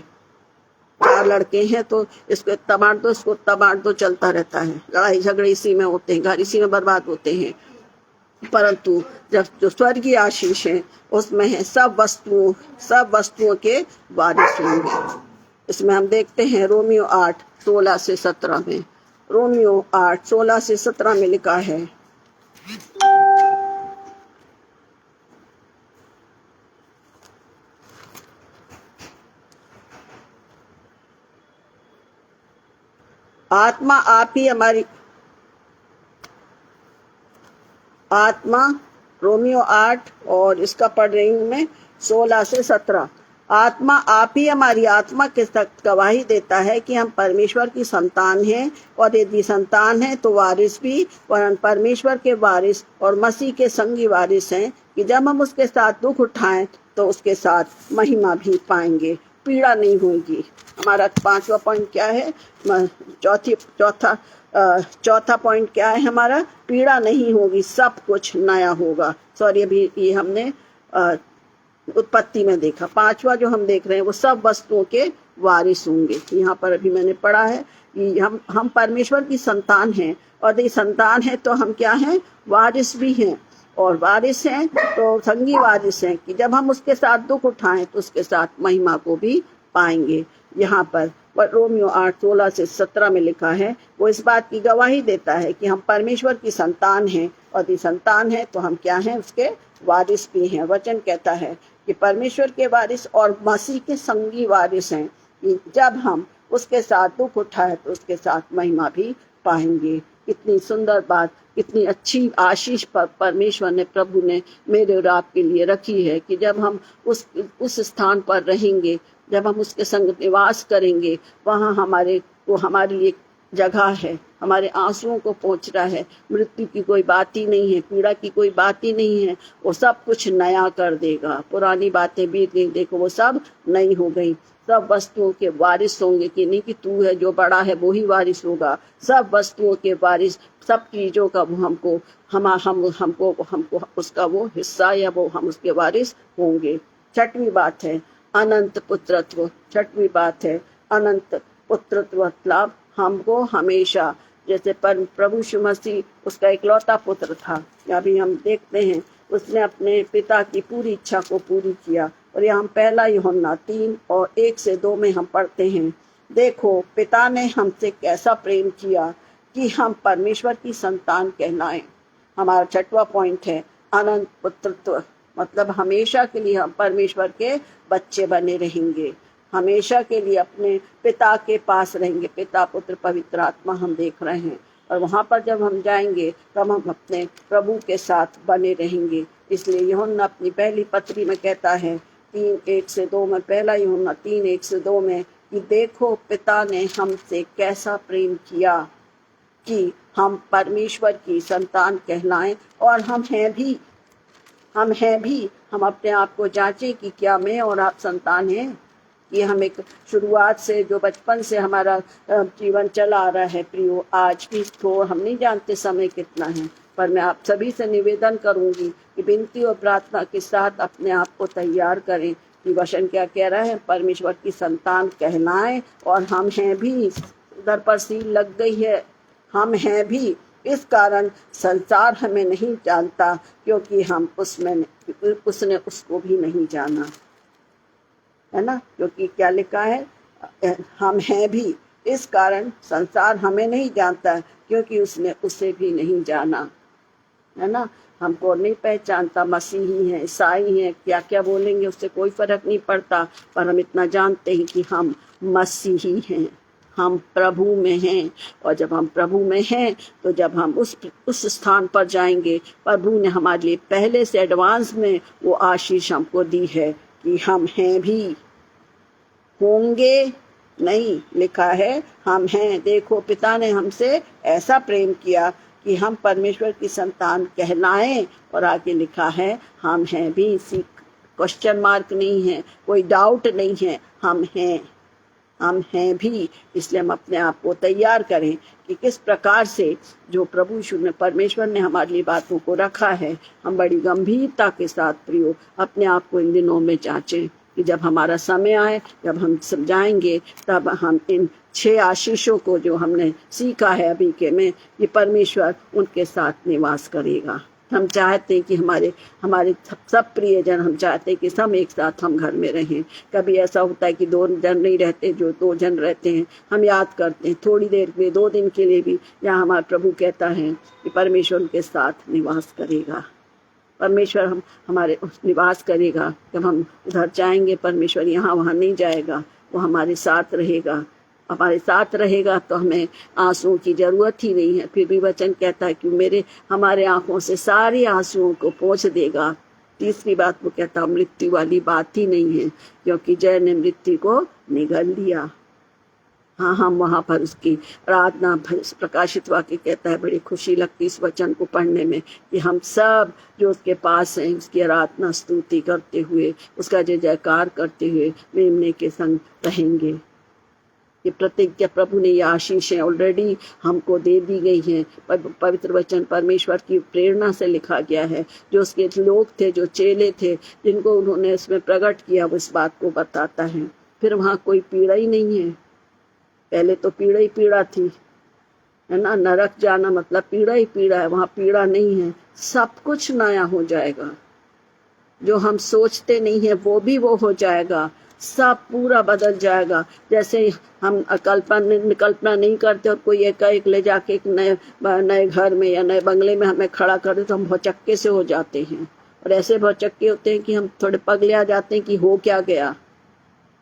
4 लड़के हैं तो इसको तबाड़ दो चलता रहता है, लड़ाई झगड़े इसी में होते हैं, घर इसी में बर्बाद होते हैं। परंतु जब जो स्वर्गीय आशीष है उसमें है सब वस्तुओं के वारिस होंगे। इसमें हम देखते हैं रोमियो 8 16 से 17 में, रोमियो 8 16 से 17 में लिखा है, रोमियो 8 और इसका पढ़ रही हूं मैं 16 से 17। आत्मा आप ही हमारी आत्मा के साथ गवाही देता है कि हम परमेश्वर की संतान हैं, और यदि संतान है तो वारिस भी, वरन परमेश्वर के वारिस और मसीह के संगी वारिस हैं, कि जब हम उसके साथ दुख उठाएं तो उसके साथ महिमा भी पाएंगे। पीड़ा नहीं होगी। हमारा 5वां पॉइंट क्या है, चौथा चौथा पॉइंट क्या है हमारा, पीड़ा नहीं होगी, सब कुछ नया होगा। सॉरी, अभी ये हमने उत्पत्ति में देखा। पांचवा जो हम देख रहे हैं वो सब वस्तुओं के वारिस होंगे। यहाँ पर अभी मैंने पढ़ा है कि हम परमेश्वर की संतान हैं, और यदि संतान है तो हम क्या हैं, वारिस भी हैं। और वारिस हैं तो संगी वारिस हैं कि जब हम उसके साथ दुख उठाएं तो उसके साथ महिमा को भी पाएंगे। यहाँ पर रोमियो 8:16-17 में लिखा है, वो इस बात की गवाही देता है कि हम परमेश्वर की संतान हैं, और यदि संतान है तो हम क्या हैं, उसके वारिस भी हैं। वचन कहता है कि परमेश्वर के वारिस और मसीह के संगी वारिस हैं कि जब हम उसके साथ दुख उठाए तो उसके साथ महिमा भी पाएंगे। कितनी सुंदर बात, कितनी अच्छी आशीष परमेश्वर ने, प्रभु ने मेरे और आपके लिए रखी है कि जब हम उस स्थान पर रहेंगे, जब हम उसके संग निवास करेंगे, वहाँ हमारे लिए जगह है, हमारे आंसुओं को पोंछ रहा है। मृत्यु की कोई बात ही नहीं है, पीड़ा की कोई बात ही नहीं है। वो सब कुछ नया कर देगा। पुरानी बातें बीत गई, देखो वो सब नई हो गई। सब वस्तुओं के वारिस होंगे, कि नहीं कि तू है जो बड़ा है वो ही वारिस होगा। सब वस्तुओं के वारिस, सब चीजों का वो हमको उसका वो हिस्सा, या वो हम उसके वारिस होंगे। छठवीं बात है अनंत पुत्रत्व। छठवीं बात है अनंत पुत्रत्व, मतलब हमको हमेशा, जैसे प्रभु यीशु मसीह उसका इकलौता पुत्र था, अभी हम देखते हैं उसने अपने पिता की पूरी इच्छा को पूरी किया। और यहाँ पहला यूहन्ना 3:1-2 में हम पढ़ते हैं, देखो पिता ने हमसे कैसा प्रेम किया कि हम परमेश्वर की संतान कहलाएं। हमारा छठवां पॉइंट है अनंत पुत्रत्व, मतलब हमेशा के लिए हम परमेश्वर के बच्चे बने रहेंगे, हमेशा के लिए अपने पिता के पास रहेंगे। पिता, पुत्र, पवित्र आत्मा हम देख रहे हैं, और वहाँ पर जब हम जाएंगे तब हम अपने प्रभु के साथ बने रहेंगे। इसलिए यूहन्ना अपनी पहली पत्री में कहता है 3:1-2 में, पहला यूहन्ना 3:1-2 में, कि देखो पिता ने हमसे कैसा प्रेम किया कि हम परमेश्वर की संतान कहलाएं, और हम हैं भी। हम अपने आप को जांचें कि क्या मैं और आप संतान हैं। कि हम एक शुरुआत से, जो बचपन से हमारा जीवन चला आ रहा है प्रियो, आज भी तो हम नहीं जानते समय कितना है, पर मैं आप सभी से निवेदन करूंगी कि विनती और प्रार्थना के साथ अपने आप को तैयार करें कि वचन क्या कह रहा है, परमेश्वर की संतान कहलाएं। और हम हैं भी, उधर पर सील लग गई है, हम हैं भी। इस कारण संसार हमें नहीं जानता, क्योंकि उसने उसको भी नहीं जाना, है ना। क्योंकि क्या लिखा है, हम हैं भी, इस कारण संसार हमें नहीं जानता, क्योंकि उसने उसे भी नहीं जाना, है ना। हमको नहीं पहचानता, मसीही हैं, ईसाई हैं, क्या क्या बोलेंगे उससे कोई फर्क नहीं पड़ता, पर हम इतना जानते हैं कि हम मसीही हैं, हम प्रभु में हैं। और जब हम प्रभु में हैं तो जब हम उस स्थान पर जाएंगे, प्रभु ने हमारे लिए पहले से एडवांस में वो आशीष हमको दी है कि हम हैं भी, होंगे नहीं, लिखा है हम हैं। देखो पिता ने हमसे ऐसा प्रेम किया कि हम परमेश्वर की संतान कहलाएं, और आगे लिखा है हम हैं भी। क्वेश्चन मार्क नहीं है, कोई डाउट नहीं है, हम हैं भी। इसलिए हम अपने आप को तैयार करें कि किस प्रकार से जो प्रभु यीशु ने, परमेश्वर ने हमारे लिए बातों को रखा है, हम बड़ी गंभीरता के साथ प्रियो अपने आप को इन दिनों में जांचें कि जब हमारा समय आए, जब हम समझाएंगे, तब हम इन 6 आशीषों को जो हमने सीखा है अभी के में, कि परमेश्वर उनके साथ निवास करेगा। हम चाहते हैं कि हमारे सब प्रियजन, हम चाहते हैं कि सब एक साथ हम घर में रहें। कभी ऐसा होता है कि 2 जन नहीं रहते, जो 2 जन रहते हैं, हम याद करते हैं थोड़ी देर में, 2 दिन के लिए भी। यहाँ हमारा प्रभु कहता है कि परमेश्वर उनके साथ निवास करेगा। परमेश्वर हमारे निवास करेगा। जब हम उधर जाएंगे, परमेश्वर यहाँ वहाँ नहीं जाएगा, वो हमारे साथ रहेगा। हमारे साथ रहेगा तो हमें आंसुओं की जरूरत ही नहीं है। फिर भी वचन कहता है कि हमारे आंखों से सारी आंसुओं को पोंछ देगा। तीसरी बात वो कहता, मृत्यु वाली बात ही नहीं है, क्योंकि जय ने मृत्यु को निगल लिया। हाँ, हम वहाँ पर उसकी आराधना, प्रकाशित वाक्य कहता है, बड़ी खुशी लगती इस वचन को पढ़ने में, कि हम सब जो उसके पास हैं उसकी आराधना स्तुति करते हुए, उसका जय जयकार करते हुए मेमने के संग रहेंगे। ये प्रतिज्ञा प्रभु ने, ये आशीषें ऑलरेडी हमको दे दी गई हैं। पवित्र वचन परमेश्वर की प्रेरणा से लिखा गया है। जो उसके लोग थे, जो चेले थे, जिनको उन्होंने इसमें प्रकट किया, वो इस बात को बताता है। फिर वहाँ कोई पीड़ा ही नहीं है। पहले तो पीड़ा ही पीड़ा थी, है ना। नरक जाना मतलब पीड़ा ही पीड़ा है, वहाँ पीड़ा नहीं है। सब कुछ नया हो जाएगा। जो हम सोचते नहीं है वो भी वो हो जाएगा। सब पूरा बदल जाएगा। जैसे हम कल्पना नहीं करते और कोई एकाएक ले जाके एक नए घर में या नए बंगले में हमें खड़ा कर दे तो हम भौचक्के से हो जाते हैं। और ऐसे भौचक्के होते हैं कि हम थोड़े पगले आ जाते हैं कि हो क्या गया।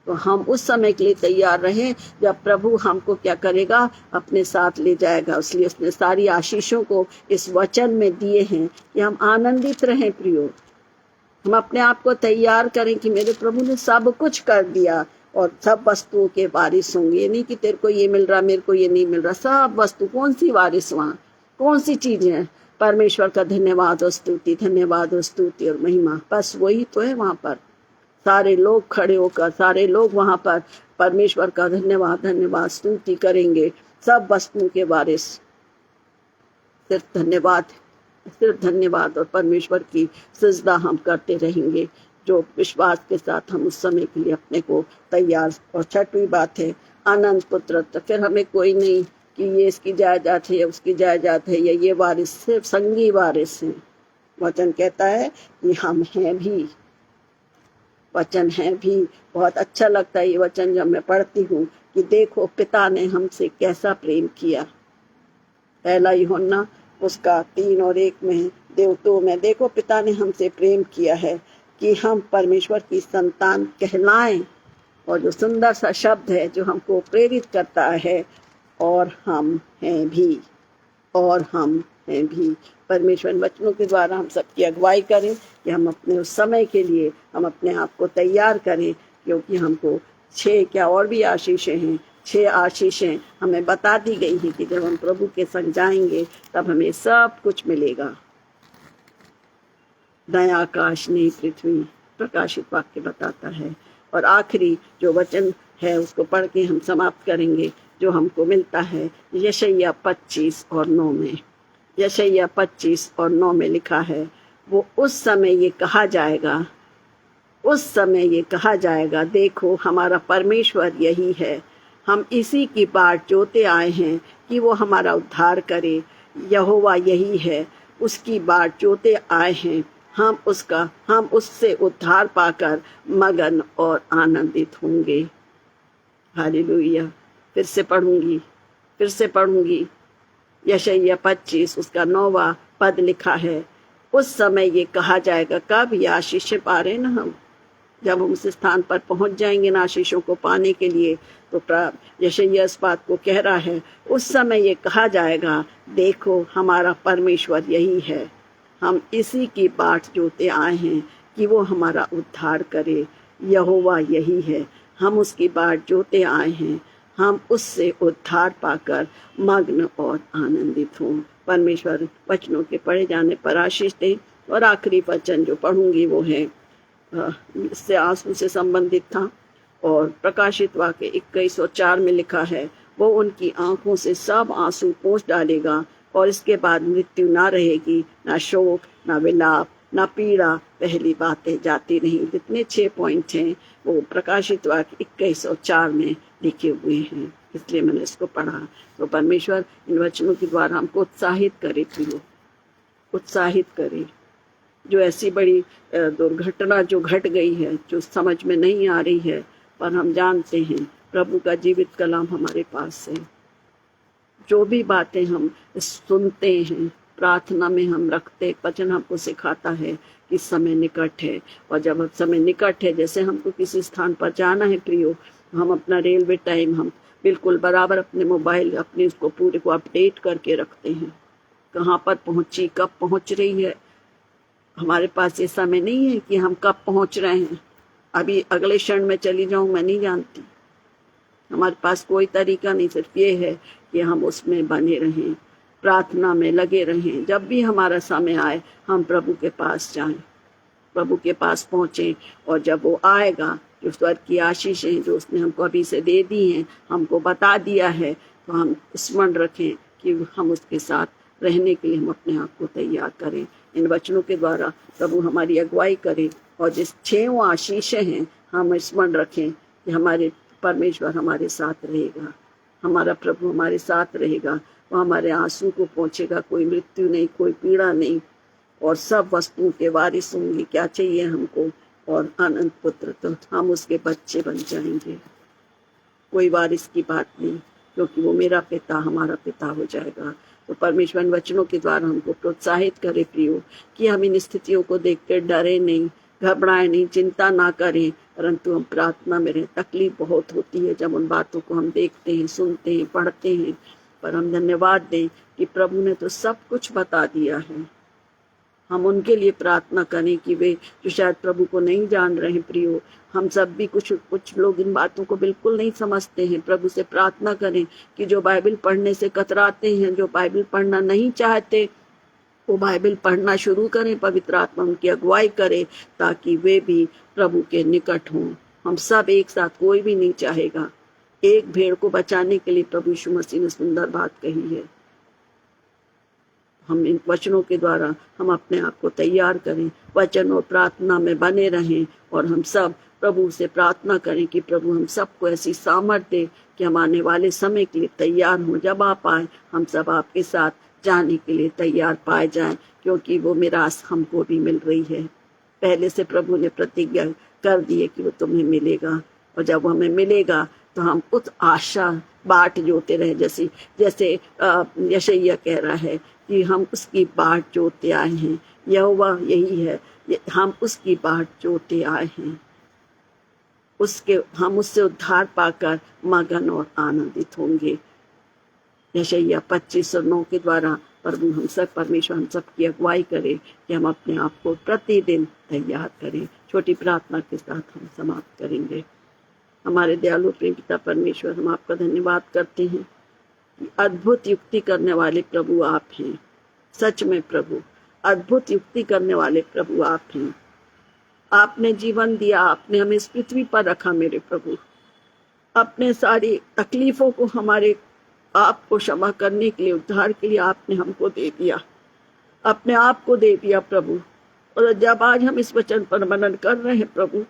तो हम उस समय के लिए तैयार रहें जब प्रभु हमको क्या करेगा, अपने साथ ले जाएगा। इसलिए उसने सारी आशीषों को इस वचन में दिए हैं कि हम आनंदित रहें प्रियो। हम अपने आप को तैयार करें कि मेरे प्रभु ने सब कुछ कर दिया और सब वस्तुओं के वारिस होंगे। ये नहीं कि तेरे को ये मिल रहा, मेरे को ये नहीं मिल रहा। सब वस्तु, कौन सी वारिस, वहाँ कौन सी चीज है? परमेश्वर का धन्यवाद और स्तुति, धन्यवाद और स्तुति और महिमा, बस वही तो है। वहां पर सारे लोग खड़े होकर, सारे लोग वहां पर परमेश्वर का धन्यवाद धन्यवाद स्तुति करेंगे। सब वस्तुओं के वारिस, सिर्फ धन्यवाद, सिर्फ धन्यवाद और परमेश्वर की सजदा हम करते रहेंगे, जो विश्वास के साथ हम उस समय के लिए अपने को तैयार। और छठवीं बात है आनंद पुत्र। तो फिर हमें कोई नहीं कि ये इसकी जायदाद है या उसकी जायदाद है या ये वारिस, सिर्फ संगी वारिस हैं। वचन कहता है कि हम हैं भी, वचन है भी। बहुत अच्छा लगता है ये वचन जब मैं पढ़ती हूँ कि देखो पिता ने हमसे कैसा प्रेम किया। पहला यूहन्ना उसका 3 और 1 में, देवतों में, देखो पिता ने हमसे प्रेम किया है कि हम परमेश्वर की संतान कहलाएं। और जो सुंदर सा शब्द है जो हमको प्रेरित करता है, और हम हैं भी, और हम हैं भी। परमेश्वर वचनों के द्वारा हम सबकी अगुवाई करें कि हम अपने उस समय के लिए हम अपने आप को तैयार करें, क्योंकि हमको 6 क्या और भी आशीषें हैं। 6 आशीषें हमें बता दी गई हैं कि जब हम प्रभु के संग जाएंगे तब हमें सब कुछ मिलेगा। नया आकाश नई पृथ्वी, प्रकाशित वाक्य बताता है। और आखिरी जो वचन है उसको पढ़ के हम समाप्त करेंगे, जो हमको मिलता है यशायाह 25 और 9 में। यशायाह 25 और 9 में लिखा है, वो उस समय ये कहा जाएगा, उस समय ये कहा जाएगा, देखो हमारा परमेश्वर यही है, हम इसी की बाट जोते आए हैं कि वो हमारा उद्धार करे। यहोवा यही है, उसकी बाट जोते आए हैं, हम उससे उद्धार पाकर मगन और आनंदित होंगे। हालेलुया। फिर से पढ़ूंगी यशायाह 25 उसका 9वां पद लिखा है, उस समय ये कहा जाएगा। कब? ये आशीष पा रहे ना हम, जब हम उस स्थान पर पहुंच जाएंगे ना आशीषों को पाने के लिए, तो यशायाह इस बात को कह रहा है, उस समय ये कहा जाएगा, देखो हमारा परमेश्वर यही है, हम इसी की बाट जोते आए हैं कि वो हमारा उद्धार करे। यहोवा यही है, हम उसकी बाट जोते आए हैं, हम उससे उद्धार पाकर मग्न और आनंदित हों। परमेश्वर वचनों के पढ़े जाने पर आशीष दें। और आखिरी वचन जो पढ़ूंगी वो है, इससे आंसू से संबंधित था, और प्रकाशित वाक्य 21 और 4 में लिखा है, वो उनकी आंखों से सब आंसू पोंछ डालेगा और इसके बाद मृत्यु ना रहेगी, ना शोक, ना विलाप, ना पीड़ा, पहली बातें जाती नहीं। जितने 6 पॉइंट हैं वो प्रकाशित वाक्य 21 और 4 में लिखे हुए हैं, इसलिए मैंने इसको पढ़ा। तो परमेश्वर इन वचनों के द्वारा हमको उत्साहित करे, उत्साहित करे। जो ऐसी बड़ी दुर्घटना जो घट गई है, जो समझ में नहीं आ रही है, पर हम जानते हैं प्रभु का जीवित कलाम हमारे पास है। जो भी बातें हम सुनते हैं, प्रार्थना में हम रखते, वचन हमको सिखाता है कि समय निकट है। और जब समय निकट है, जैसे हमको किसी स्थान पर जाना है प्रियो, हम अपना रेलवे टाइम हम बिल्कुल बराबर अपने मोबाइल अपने उसको पूरे को अपडेट करके रखते हैं, कहाँ पर पहुंची, कब पहुंच रही है। हमारे पास ये समय नहीं है कि हम कब पहुंच रहे हैं, अभी अगले क्षण में चली जाऊं, मैं नहीं जानती। हमारे पास कोई तरीका नहीं, सिर्फ ये है कि हम उसमें बने रहें, प्रार्थना में लगे रहें। जब भी हमारा समय आए हम प्रभु के पास जाएं, प्रभु के पास पहुंचें, और जब वो आएगा जो स्वर्ग की आशीष है जो उसने हमको अभी से दे दी हैं, हमको बता दिया है, तो हम स्मरण रखें कि हम उसके साथ रहने के लिए हम अपने आप को तैयार करें। इन वचनों के द्वारा प्रभु हमारी अगुवाई करे और जिस 6 आशीषें हैं हम स्मरण रखें कि हमारे परमेश्वर हमारे साथ रहेगा, हमारा प्रभु हमारे साथ रहेगा, वो हमारे आंसू को पहुँचेगा, कोई मृत्यु नहीं, कोई पीड़ा नहीं, और सब वस्तुओं के वारिस होंगे। क्या चाहिए हमको? और अनंत पुत्र, तो हम उसके बच्चे बन जाएंगे। कोई वारिस की बात नहीं, क्योंकि वो मेरा पिता हमारा पिता हो जाएगा। तो परमेश्वर वचनों के द्वारा हमको प्रोत्साहित करे प्रियो, कि हम इन स्थितियों को देखकर डरे नहीं, घबराए नहीं, चिंता ना करें, परंतु हम प्रार्थना में रहें। तकलीफ बहुत होती है जब उन बातों को हम देखते हैं, सुनते हैं, पढ़ते हैं, पर हम धन्यवाद दें कि प्रभु ने तो सब कुछ बता दिया है। हम उनके लिए प्रार्थना करें कि वे जो शायद प्रभु को नहीं जान रहे हैं प्रियो, हम सब भी कुछ लोग इन बातों को बिल्कुल नहीं समझते हैं। प्रभु से प्रार्थना करें कि जो बाइबल पढ़ने से कतराते हैं, जो बाइबल पढ़ना नहीं चाहते, वो बाइबल पढ़ना शुरू करें, पवित्र आत्मा उनकी अगुवाई करे, ताकि वे भी प्रभु के निकट हों। हम सब एक साथ, कोई भी नहीं चाहेगा। एक भेड़ को बचाने के लिए प्रभु यीशु मसीह ने सुंदर बात कही है। हम इन वचनों के द्वारा हम अपने आप को तैयार करें, वचन और प्रार्थना में बने रहें, और हम सब प्रभु से प्रार्थना करें कि प्रभु हम सबको ऐसी सामर्थ्य दे कि हम आने वाले समय के लिए तैयार हों। जब आप आए, हम सब आपके साथ जाने के लिए तैयार पाए जाएं, क्योंकि वो मिरास हमको भी मिल रही है। पहले से प्रभु ने प्रतिज्ञा कर दी है कि वो तुम्हें मिलेगा, और जब हमें मिलेगा तो हम उस आशा बाट जोते रहे, जैसे यशायाह कह रहा है कि हम उसकी बाट जोते आए हैं। यहोवा यही है, हम उसकी बाट जोते आए हैं। हम उससे उद्धार पाकर मगन और आनंदित होंगे। यशायाह 25:9 के द्वारा प्रभु हम सब, परमेश्वर हम सब की अगुवाई करे कि हम अपने आप को प्रतिदिन तैयार करें। छोटी प्रार्थना के साथ हम समाप्त करेंगे। हमारे दयालु प्रेम पिता परमेश्वर, हम आपका धन्यवाद करते हैं कि अद्भुत युक्ति करने वाले प्रभु आप हैं। सच में प्रभु, अद्भुत युक्ति करने वाले प्रभु आप हैं। आपने जीवन दिया, आपने हमें इस पृथ्वी पर रखा मेरे प्रभु। अपने सारी तकलीफों को हमारे आपको क्षमा करने के लिए, उद्धार के लिए आपने हमको दे दिया, अपने आप को दे दिया प्रभु। और जब आज हम इस वचन पर मनन कर रहे हैं प्रभु,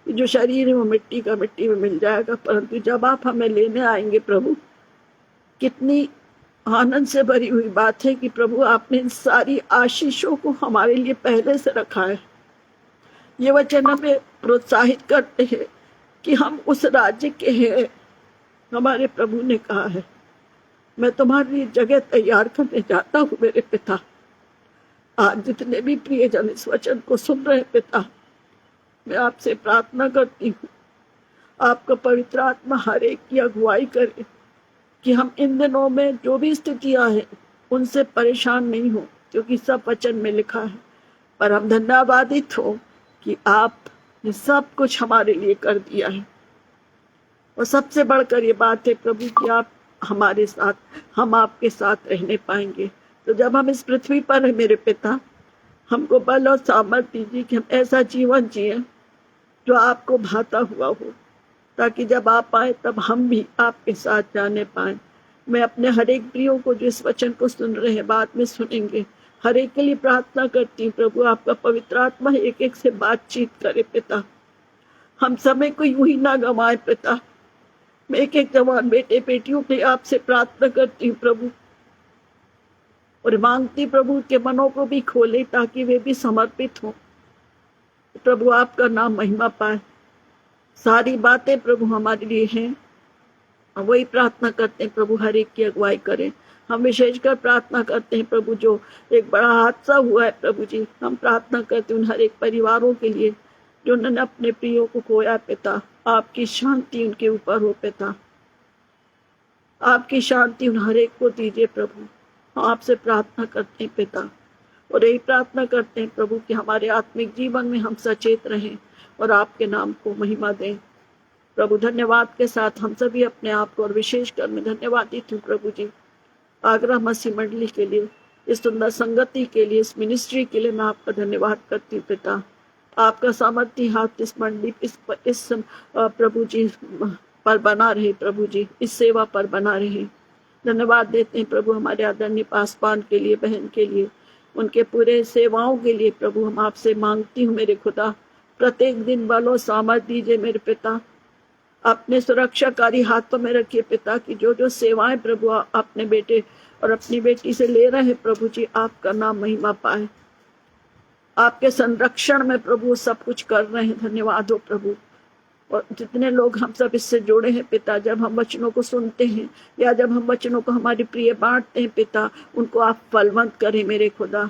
जो शरीर है वो मिट्टी का मिट्टी में मिल जाएगा, परंतु जब आप हमें लेने आएंगे प्रभु, कितनी आनंद से भरी हुई बात है कि प्रभु आपने इन सारी आशीषों को हमारे लिए पहले से रखा है। ये वचन हमें प्रोत्साहित करते हैं कि हम उस राज्य के हैं। हमारे प्रभु ने कहा है, मैं तुम्हारे लिए जगह तैयार करने जाता हूँ मेरे पिता। आज जितने भी प्रियजन इस वचन को सुन रहे पिता, मैं आपसे प्रार्थना करती हूँ, आपका पवित्र आत्मा हर एक की अगुवाई करे कि हम इन दिनों में जो भी स्थितियां हैं उनसे परेशान नहीं हो, क्योंकि सब वचन में लिखा है। पर हम धन्यवादित हो कि आपने सब कुछ हमारे लिए कर दिया है। और सबसे बढ़कर ये बात है प्रभु कि आप हमारे साथ, हम आपके साथ रहने पाएंगे। तो जब हम इस पृथ्वी पर हैं मेरे पिता, हमको बल और सामर्थ्य दीजिए कि हम ऐसा जीवन जिए जो आपको भाता हुआ हो, ताकि जब आप आए तब हम भी आपके साथ जाने पाए। मैं अपने हर एक प्रियो को जो इस वचन को सुन रहे हैं, बाद में सुनेंगे, हर एक के लिए प्रार्थना करती हूँ प्रभु, आपका पवित्र आत्मा एक एक से बातचीत करे पिता। हम समय को यूं ही ना गंवाए पिता। मैं एक एक जवान बेटे बेटियों के लिए आपसे प्रार्थना करती हूँ प्रभु, और मांगती प्रभु के मनों को भी खोले ताकि वे भी समर्पित हों। प्रभु आपका नाम महिमा पाए। सारी बातें प्रभु हमारे लिए हैं, हम वही प्रार्थना करते हैं प्रभु, हर एक की अगुवाई करें। हम विशेषकर प्रार्थना करते हैं प्रभु, जो एक बड़ा हादसा हुआ है प्रभु जी, हम प्रार्थना करते हैं उन हर एक परिवारों के लिए जो उन्होंने अपने प्रियो को खोया पिता। आपकी शांति उनके ऊपर हो पिता, आपकी शांति उन हर एक को दीजिए प्रभु। हम आपसे प्रार्थना करते हैं पिता, और यही प्रार्थना करते हैं प्रभु कि हमारे आत्मिक जीवन में हम सचेत रहें और आपके नाम को महिमा दें प्रभु। धन्यवाद के साथ हम सभी अपने आप को, और विशेषकर मैं धन्यवादित हूँ प्रभु जी आगरा मसीह मंडली के लिए, इस सुंदर संगति के लिए, इस मिनिस्ट्री के लिए मैं आपका धन्यवाद करती हूँ पिता। आपका सामर्थ्य हाथ इस मंडली इस प्रभु जी पर बना रहे, प्रभु जी इस सेवा पर बना रहे। धन्यवाद देते हैं प्रभु हमारे आदरणीय पासवान के लिए, बहन के लिए, उनके पूरे सेवाओं के लिए। प्रभु हम आपसे मांगती हूँ मेरे खुदा, प्रत्येक दिन बलो सामर्थ दीजिए मेरे पिता, अपने सुरक्षाकारी हाथों में रखिए पिता की जो जो सेवाएं प्रभु अपने बेटे और अपनी बेटी से ले रहे हैं प्रभु जी, आपका नाम महिमा पाए। आपके संरक्षण में प्रभु सब कुछ कर रहे हैं। धन्यवाद हो प्रभु। और जितने लोग हम सब इससे जुड़े हैं पिता, जब हम वचनों को सुनते हैं या जब हम वचनों को हमारी प्रिय बांटते हैं पिता, उनको आप फलवंत करें मेरे खुदा,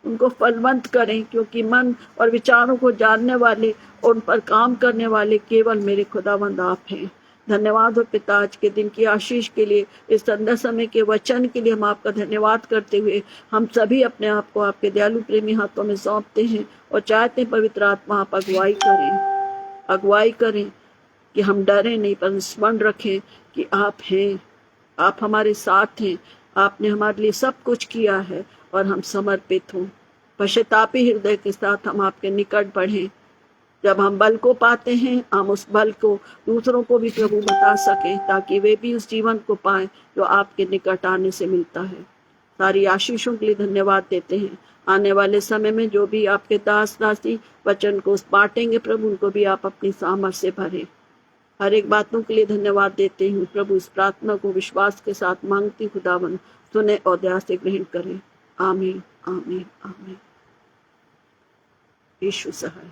उनको फलवंत करें, क्योंकि मन और विचारों को जानने वाले और उन पर काम करने वाले केवल मेरे खुदावंद आप हैं। धन्यवाद हो पिता आज के दिन की आशीष के लिए, इस संध्या समय के वचन के लिए हम आपका धन्यवाद करते हुए हम सभी अपने आप को आपके दयालु प्रेमी हाथों में सौंपते हैं और चाहते हैं पवित्र आत्मा आप अगुवाई करें कि हम डरें नहीं, पर स्मरण रखें कि आप हैं, आप हमारे साथ हैं, आपने हमारे लिए सब कुछ किया है और हम समर्पित हों। पश्चातापी हृदय के साथ हम आपके निकट बढ़ें। जब हम बल को पाते हैं, हम उस बल को दूसरों को भी प्रभु बता सकें, ताकि वे भी उस जीवन को पाएं जो आपके निकट आने से मिलता है। सारी आशीषों के लिए धन्यवाद देते हैं। आने वाले समय में जो भी आपके दास दासी वचन को बांटेंगे प्रभु, उनको भी आप अपनी सामर्थ्य से भरें। हर एक बातों के लिए धन्यवाद देते हैं प्रभु। इस प्रार्थना को विश्वास के साथ मांगती खुदावन सुने और दया से ग्रहण करें। आमीन आमीन आमीन। यीशु सहाय।